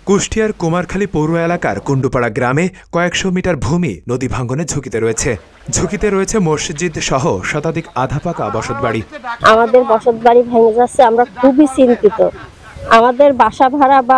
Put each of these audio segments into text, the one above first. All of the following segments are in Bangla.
কুষ্টিয়ার কুমারখালী পৌর এলাকার কুণ্ডুপাড়া গ্রামে কয়েকশো মিটার ভূমি নদী ভাঙ্গনের ঝুঁকিতে রয়েছে মসজিদ সহ শতাধিক আধা পাকা বসতবাড়ি। আমাদের বসতবাড়ি ভেঙে যাচ্ছে, আমরা খুবই চিন্তিত। আমাদের বাসা ভাড়া বা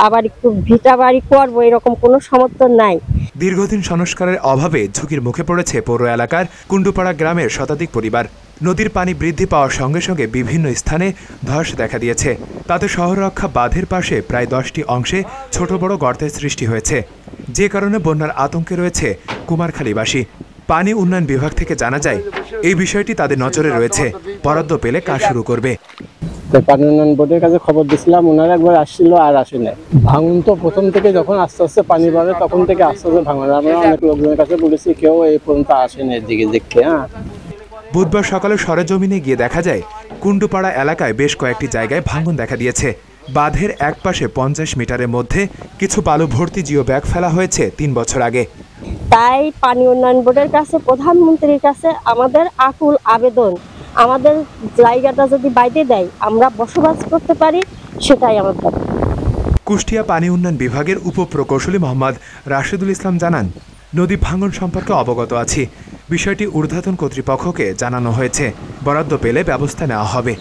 আবার একটু ভিটা বাড়ি করবো এরকম কোনো সমর্থন নাই। দীর্ঘদিন সংস্কারের অভাবে ঝুঁকির মুখে পড়েছে পৌর এলাকার কুণ্ডুপাড়া গ্রামের শতাধিক পরিবার। নদীর পানি বৃদ্ধি পাওয়ার সঙ্গে সঙ্গে বিভিন্ন স্থানে ধস দেখা দিয়েছে। তাতে শহররক্ষা বাঁধের পাশে প্রায় 10টি অংশে ছোট বড় গর্তের সৃষ্টি হয়েছে, যে কারণে বন্যার আতঙ্কে রয়েছে কুমারখালীবাসী। পানি উন্নয়ন বিভাগ থেকে জানা যায়, এই বিষয়টি তাদের নজরে রয়েছে, বরাদ্দ পেলে কাজ শুরু করবে। পানি উন্নয়ন বোর্ডের কাছে খবর দিয়েছিলাম, ওনারা একবার আসছিল আর আসে নাই। ভাঙন তো প্রথম থেকে যখন আস্তে আস্তে পানি বাড়ে তখন থেকে আস্তে আস্তে ভাঙন। আমরা অনেক লোকজনের কাছে বলেছি, কেউ এই পর্যন্ত আসেনি এদিকে দেখতে। বুধবার সকালে সরেজমিনে গিয়ে দেখা যায়, কুণ্ডুপাড়া এলাকায় বেশ কয়েকটি জায়গায় ভাঙন দেখা দিয়েছে। বাঁধের একপাশে 50 মিটারের মধ্যে কিছু বালু ভর্তি জিও ব্যাগ ফেলা হয়েছে 3 বছর আগে। তাই পানি উন্নয়ন বোর্ডের কাছে, প্রধানমন্ত্রীর কাছে আমাদের আকুল আবেদন, আমাদের জায়গাটা যদি বাইরে দেয় আমরা বসবাস করতে পারি, সেটাই আমাদের। কুষ্টিয়া পানি উন্নয়ন বিভাগের উপপ্রকৌশলী মোহাম্মদ রাশেদুল ইসলাম জানান, নদী ভাঙন সম্পর্কে অবগত আছি। বিষয়টি ঊর্ধ্বতন কর্তৃপক্ষকে জানানো হয়েছে, বরাদ্দ পেলে ব্যবস্থা নেওয়া হবে।